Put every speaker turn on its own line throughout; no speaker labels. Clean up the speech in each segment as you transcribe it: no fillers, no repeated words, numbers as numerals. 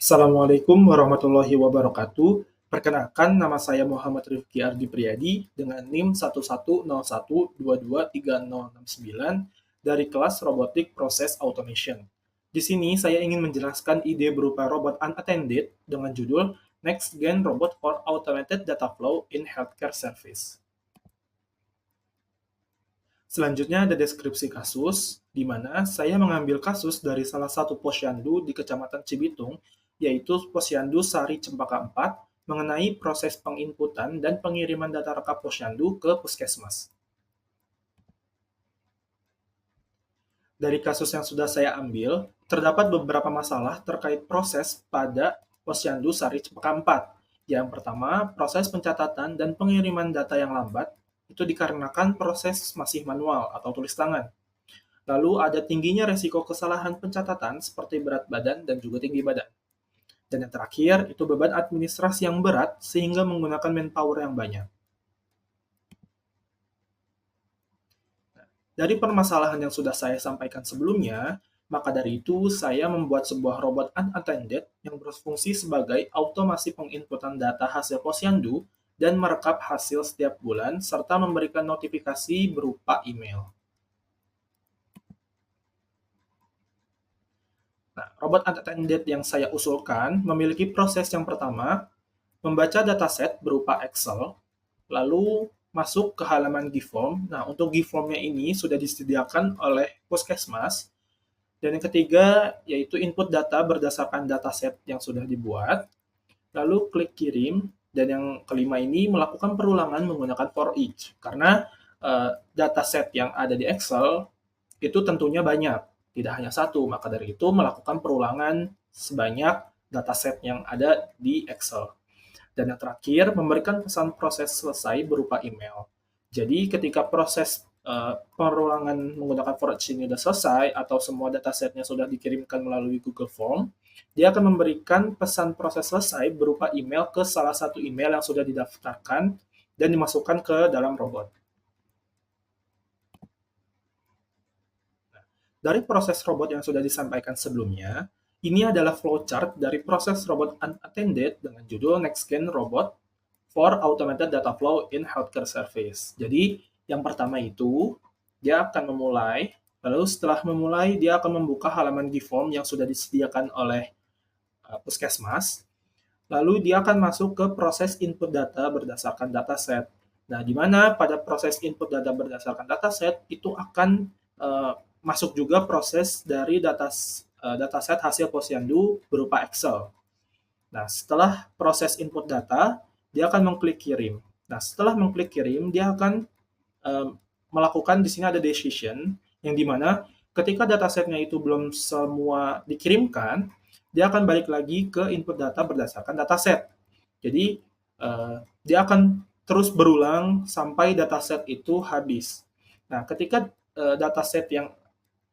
Assalamualaikum warahmatullahi wabarakatuh. Perkenalkan, nama saya Muhammad Rifki Ardi Priyadi dengan NIM 1101223069 dari kelas Robotik Process Automation. Di sini saya ingin menjelaskan ide berupa robot unattended dengan judul Next Gen Robot for Automated Data Flow in Healthcare Service. Selanjutnya ada deskripsi kasus, di mana saya mengambil kasus dari salah satu posyandu di Kecamatan Cibitung, yaitu posyandu Sari Cempaka 4, mengenai proses penginputan dan pengiriman data rekap posyandu ke puskesmas. Dari kasus yang sudah saya ambil, terdapat beberapa masalah terkait proses pada posyandu Sari Cempaka 4. Yang pertama, proses pencatatan dan pengiriman data yang lambat itu dikarenakan proses masih manual atau tulis tangan. Lalu ada tingginya resiko kesalahan pencatatan seperti berat badan dan juga tinggi badan. Dan yang terakhir, itu beban administrasi yang berat sehingga menggunakan manpower yang banyak. Dari permasalahan yang sudah saya sampaikan sebelumnya, maka dari itu saya membuat sebuah robot unattended yang berfungsi sebagai automasi penginputan data hasil posyandu dan merekap hasil setiap bulan serta memberikan notifikasi berupa email. Nah, robot unattended yang saya usulkan memiliki proses yang pertama, membaca dataset berupa Excel, lalu masuk ke halaman GIFORM. Nah, untuk GIFORM-nya ini sudah disediakan oleh Puskesmas. Dan yang ketiga, yaitu input data berdasarkan dataset yang sudah dibuat, lalu klik kirim, dan yang kelima ini melakukan perulangan menggunakan for each. Karena dataset yang ada di Excel itu tentunya banyak, tidak hanya satu. Maka dari itu melakukan perulangan sebanyak dataset yang ada di Excel. Dan yang terakhir, memberikan pesan proses selesai berupa email. Jadi ketika proses perulangan menggunakan for each ini sudah selesai atau semua datasetnya sudah dikirimkan melalui Google Form, dia akan memberikan pesan proses selesai berupa email ke salah satu email yang sudah didaftarkan dan dimasukkan ke dalam robot. Dari proses robot yang sudah disampaikan sebelumnya, ini adalah flowchart dari proses robot unattended dengan judul Next Gen Robot for Automated Data Flow in Healthcare Service. Jadi, yang pertama itu, dia akan memulai, lalu setelah memulai, dia akan membuka halaman GIFORM yang sudah disediakan oleh Puskesmas, lalu dia akan masuk ke proses input data berdasarkan dataset. Nah, di mana pada proses input data berdasarkan dataset, itu akan masuk juga proses dari dataset hasil posyandu berupa Excel. Nah, setelah proses input data, dia akan mengklik kirim. Nah, setelah mengklik kirim, dia akan melakukan di sini ada decision, yang dimana ketika datasetnya itu belum semua dikirimkan, dia akan balik lagi ke input data berdasarkan dataset. Jadi, dia akan terus berulang sampai dataset itu habis. Nah, ketika dataset yang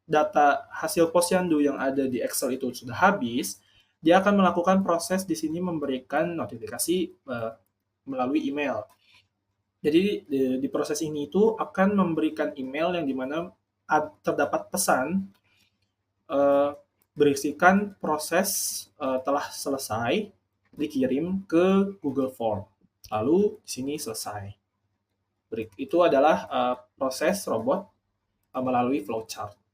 data hasil posyandu yang ada di Excel itu sudah habis, dia akan melakukan proses di sini memberikan notifikasi melalui email. Jadi di proses ini itu akan memberikan email yang dimana terdapat pesan berisikan proses telah selesai dikirim ke Google Form. Lalu di sini selesai. Itu adalah proses robot melalui flowchart.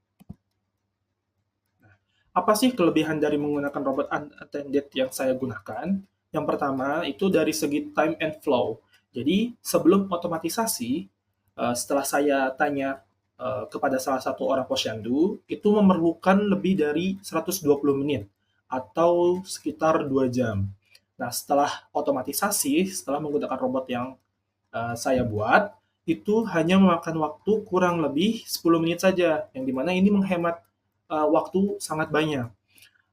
Apa sih kelebihan dari menggunakan robot unattended yang saya gunakan? Yang pertama, itu dari segi time and flow. Jadi, sebelum otomatisasi, setelah saya tanya kepada salah satu orang posyandu, itu memerlukan lebih dari 120 menit atau sekitar 2 jam. Nah, setelah otomatisasi, setelah menggunakan robot yang saya buat, itu hanya memakan waktu kurang lebih 10 menit saja, yang dimana ini menghemat waktu sangat banyak.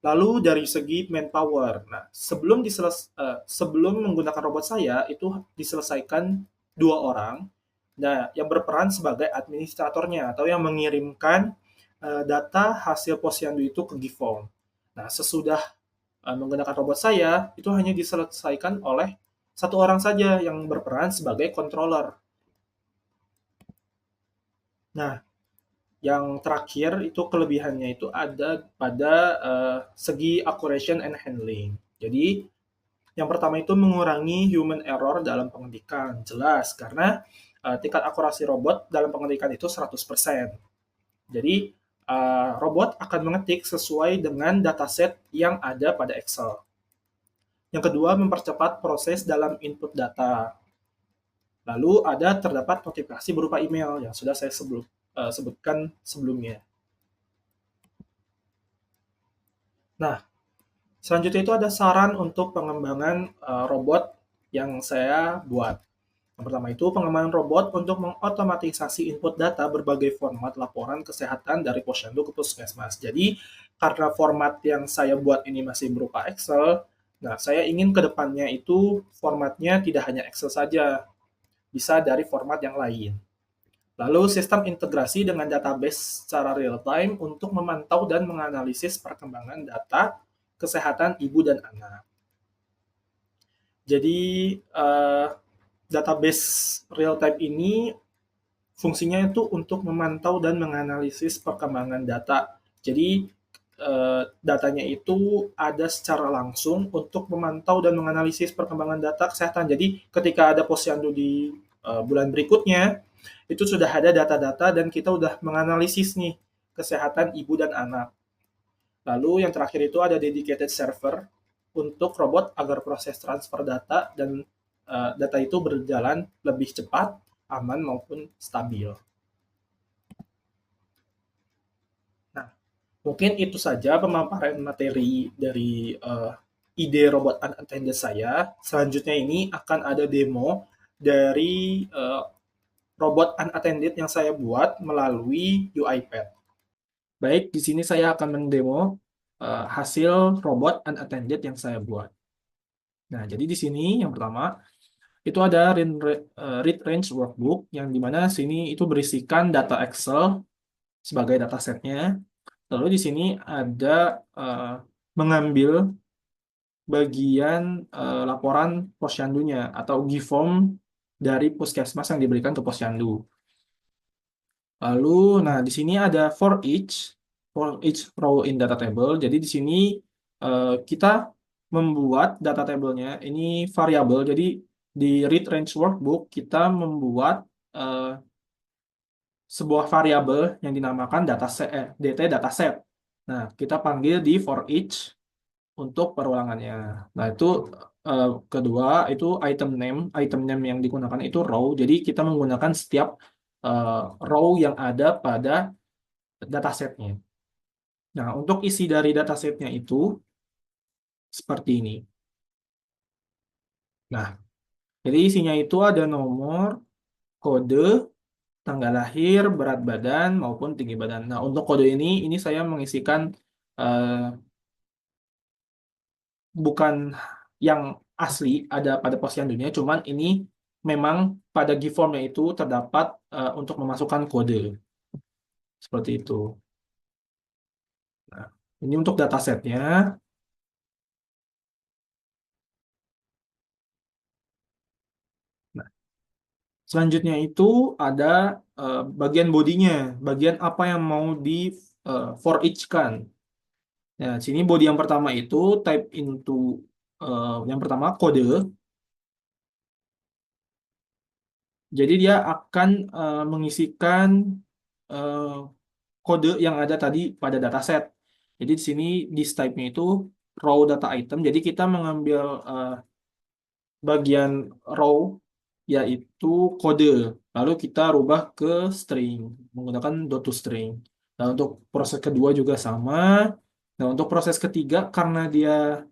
Lalu dari segi manpower, nah sebelum menggunakan robot saya itu diselesaikan 2 orang, nah yang berperan sebagai administratornya atau yang mengirimkan data hasil posyandu itu ke GIFORM. Nah sesudah menggunakan robot saya itu hanya diselesaikan oleh 1 orang saja yang berperan sebagai controller. Nah Yang terakhir itu kelebihannya itu ada pada segi accuracy and handling. Jadi yang pertama itu mengurangi human error dalam pengetikan. Jelas, karena tingkat akurasi robot dalam pengetikan itu 100%. Jadi, robot akan mengetik sesuai dengan dataset yang ada pada Excel. Yang kedua, mempercepat proses dalam input data. Lalu ada terdapat notifikasi berupa email yang sudah saya sebutkan sebelumnya. Nah, selanjutnya itu ada saran untuk pengembangan robot yang saya buat. Yang pertama itu pengembangan robot untuk mengotomatisasi input data berbagai format laporan kesehatan dari posyandu ke puskesmas. Jadi, karena format yang saya buat ini masih berupa Excel, nah saya ingin ke depannya itu formatnya tidak hanya Excel saja, bisa dari format yang lain. Lalu sistem integrasi dengan database secara real time untuk memantau dan menganalisis perkembangan data kesehatan ibu dan anak. Jadi database real time ini fungsinya itu untuk memantau dan menganalisis perkembangan data. Jadi datanya itu ada secara langsung untuk memantau dan menganalisis perkembangan data kesehatan. Jadi ketika ada posyandu di bulan berikutnya, itu sudah ada data-data dan kita udah menganalisis nih kesehatan ibu dan anak. Lalu yang terakhir itu ada dedicated server untuk robot agar proses transfer data dan data itu berjalan lebih cepat, aman maupun stabil. Nah, mungkin itu saja pemaparan materi dari ide robot unattended saya. Selanjutnya ini akan ada demo dari robot unattended yang saya buat melalui UiPath. Baik, di sini saya akan mendemo hasil robot unattended yang saya buat. Nah, jadi di sini yang pertama itu ada read range workbook yang dimana sini itu berisikan data Excel sebagai datasetnya. Lalu di sini ada mengambil bagian laporan posyandunya atau GIFOM dari puskesmas yang diberikan ke posyandu. Lalu, nah di sini ada for each row in data table. Jadi di sini kita membuat data table-nya ini variabel. Jadi di read range workbook kita membuat sebuah variabel yang dinamakan dt dataset. Nah, kita panggil di for each untuk perulangannya. Nah, itu kedua itu item name yang digunakan itu row. Jadi kita menggunakan setiap row yang ada pada datasetnya. Nah, untuk isi dari datasetnya itu seperti ini. Nah, jadi isinya itu ada nomor, kode, tanggal lahir, berat badan, maupun tinggi badan. Nah, untuk kode ini saya mengisikan eh, bukan yang asli ada pada posyandunya, cuman ini memang pada GIFORM-nya itu terdapat untuk memasukkan kode. Seperti itu. Nah, ini untuk datasetnya. Nah, selanjutnya itu ada bagian bodinya, bagian apa yang mau di for each kan. Nah, sini body yang pertama itu type into yang pertama kode. Jadi dia akan mengisikan eh, kode yang ada tadi pada dataset. Jadi di sini di type-nya itu raw data item. Jadi kita mengambil bagian raw yaitu kode. Lalu kita rubah ke string menggunakan .toString. Nah, untuk proses kedua juga sama. Nah, untuk proses ketiga karena dia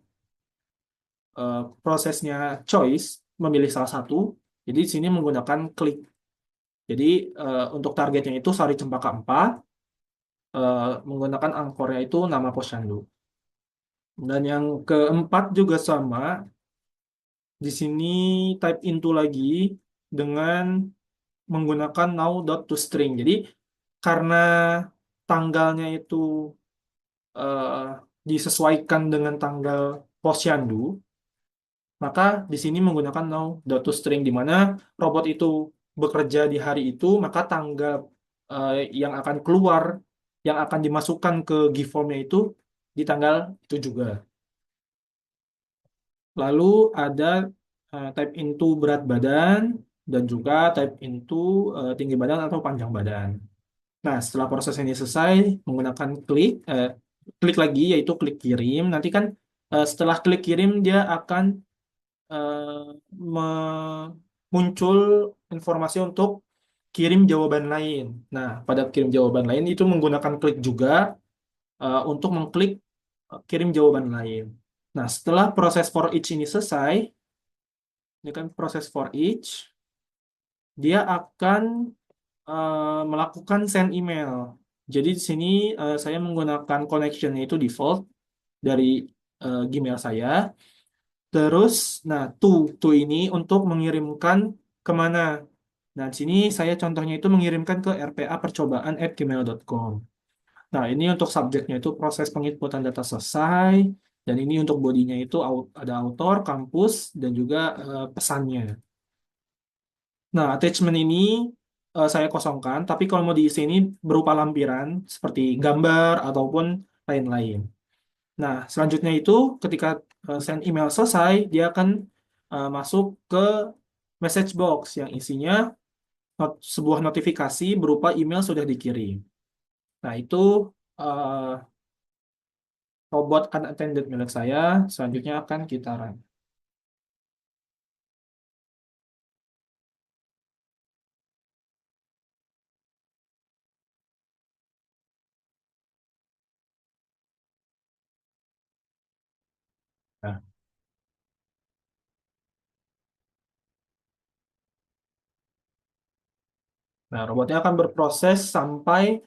prosesnya choice memilih salah satu, jadi di sini menggunakan klik. Jadi untuk targetnya itu Sari Cempaka 4, menggunakan angkornya itu nama posyandu. Dan yang keempat juga sama, di sini type into lagi dengan menggunakan now.toString. Jadi karena tanggalnya itu eh, disesuaikan dengan tanggal posyandu, maka di sini menggunakan now.toString di mana robot itu bekerja di hari itu, maka tanggal yang akan keluar, yang akan dimasukkan ke GIF-formnya itu di tanggal itu juga. Lalu ada type into berat badan dan juga type into tinggi badan atau panjang badan. Nah, setelah proses ini selesai, menggunakan klik lagi yaitu klik kirim. Nanti kan setelah klik kirim dia akan muncul informasi untuk kirim jawaban lain. Nah, pada kirim jawaban lain itu menggunakan klik juga untuk mengklik kirim jawaban lain. Nah, setelah proses for each ini selesai, ini kan proses for each, dia akan melakukan send email. Jadi di sini saya menggunakan connection itu default dari Gmail saya. Terus, nah, to ini untuk mengirimkan kemana? Nah, di sini saya contohnya itu mengirimkan ke rpapercobaan@gmail.com. Nah, ini untuk subjeknya itu proses penginputan data selesai, dan ini untuk bodinya itu ada author, kampus, dan juga pesannya. Nah, attachment ini saya kosongkan, tapi kalau mau diisi ini berupa lampiran seperti gambar ataupun lain-lain. Nah, selanjutnya itu ketika send email selesai, dia akan masuk ke message box yang isinya sebuah notifikasi berupa email sudah dikirim. Nah, itu uh, robot unattended milik saya. Selanjutnya akan kita run. Nah, nah, robotnya akan berproses sampai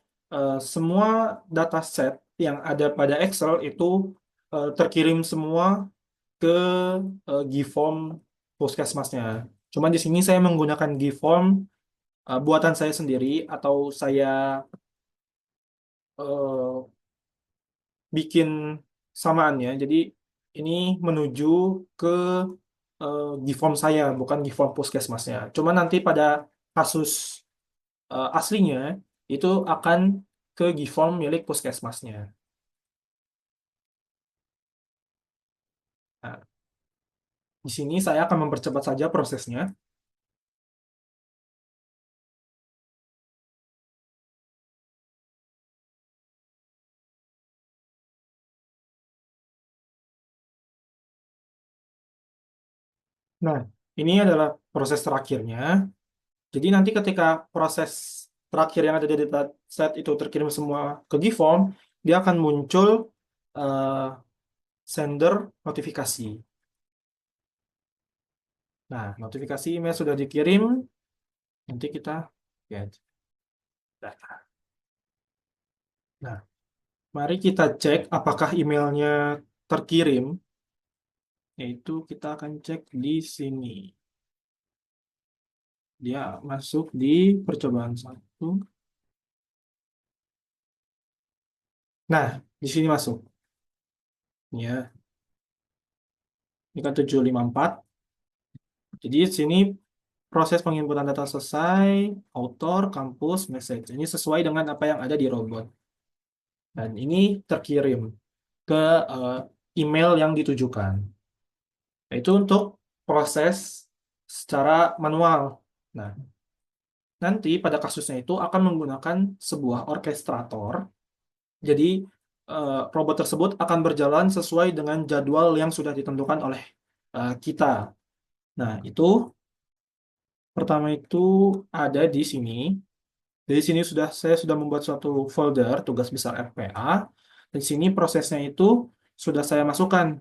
semua dataset yang ada pada Excel itu terkirim semua ke GForm Puskesmasnya. Cuman di sini saya menggunakan GForm buatan saya sendiri atau saya eh, bikin samaannya. Jadi ini menuju ke GForm saya, bukan GForm Puskesmasnya. Cuman nanti pada kasus aslinya itu akan ke GForm milik Puskesmasnya. Nah, di sini saya akan mempercepat saja prosesnya. Nah, ini adalah proses terakhirnya. Jadi nanti ketika proses terakhir yang ada di dataset itu terkirim semua ke GForm, dia akan muncul eh, sender notifikasi. Nah, notifikasi email sudah dikirim, nanti kita lihat data. Nah, mari kita cek apakah emailnya terkirim, yaitu kita akan cek di sini. Dia masuk di percobaan satu. Nah, di sini masuk. Ya, ini kan 754. Jadi di sini proses penginputan data selesai, author, kampus, message. Ini sesuai dengan apa yang ada di robot. Dan ini terkirim ke eh, email yang ditujukan. Itu untuk proses secara manual. Nah, nanti pada kasusnya itu akan menggunakan sebuah orkestrator. Jadi robot tersebut akan berjalan sesuai dengan jadwal yang sudah ditentukan oleh kita. Nah, itu pertama itu ada di sini. Dari sini saya sudah membuat suatu folder tugas besar RPA. Di sini prosesnya itu sudah saya masukkan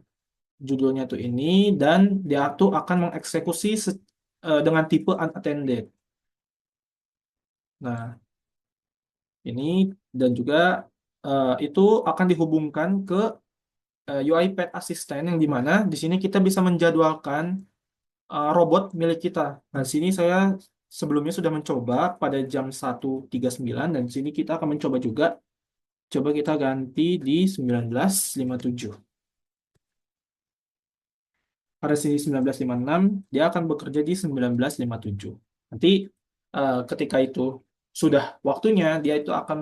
judulnya tuh ini dan dia tuh akan mengeksekusi dengan tipe unattended. Nah, ini dan juga itu akan dihubungkan ke UiPath Assistant yang dimana di sini kita bisa menjadwalkan robot milik kita. Nah, di sini saya sebelumnya sudah mencoba pada jam 1.39 dan di sini kita akan mencoba juga. Coba kita ganti di 19.57. Pada sini 19.56, dia akan bekerja di 19.57. Nanti ketika itu sudah waktunya, dia itu akan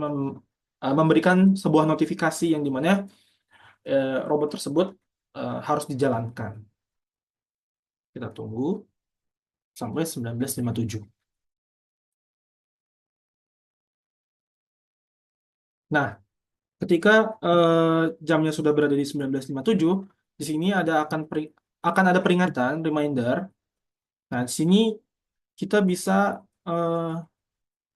memberikan sebuah notifikasi yang dimana robot tersebut harus dijalankan. Kita tunggu sampai 19.57. Nah, ketika jamnya sudah berada di 19.57, di sini akan ada peringatan, reminder. Nah, di sini kita bisa eh,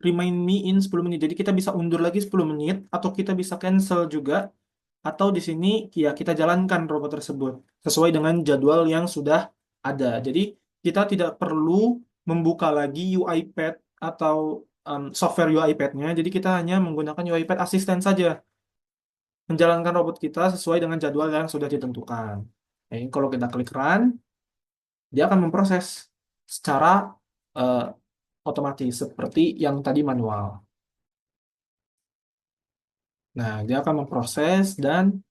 remind me in 10 menit. Jadi kita bisa undur lagi 10 menit, atau kita bisa cancel juga, atau di sini ya kita jalankan robot tersebut sesuai dengan jadwal yang sudah ada. Jadi kita tidak perlu membuka lagi UiPath atau software UiPath-nya. Jadi kita hanya menggunakan UiPath Assistant saja, menjalankan robot kita sesuai dengan jadwal yang sudah ditentukan. Jadi kalau kita klik run, dia akan memproses secara eh, otomatis seperti yang tadi manual. Nah, dia akan memproses dan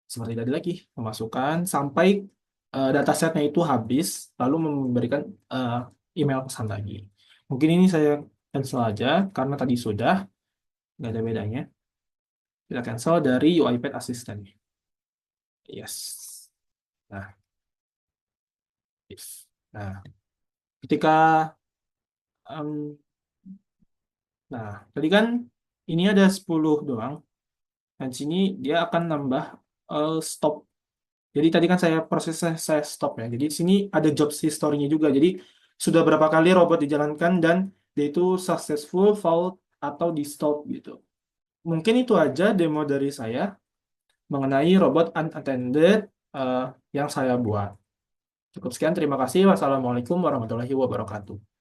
seperti tadi lagi, memasukkan sampai datasetnya itu habis, lalu memberikan eh, email pesan lagi. Mungkin ini saya cancel aja, karena tadi sudah, nggak ada bedanya. Kita cancel dari UiPath Assistant. Yes. Nah, yes. Nah, ketika, em, nah, tadi kan ini ada 10 doang, dan sini dia akan nambah stop. Jadi tadi kan saya stop ya. Jadi di sini ada job history-nya juga. Jadi sudah berapa kali robot dijalankan dan dia itu successful, failed, atau di stop gitu. Mungkin itu aja demo dari saya mengenai robot unattended eh, yang saya buat. Cukup sekian, terima kasih. Wassalamualaikum warahmatullahi wabarakatuh.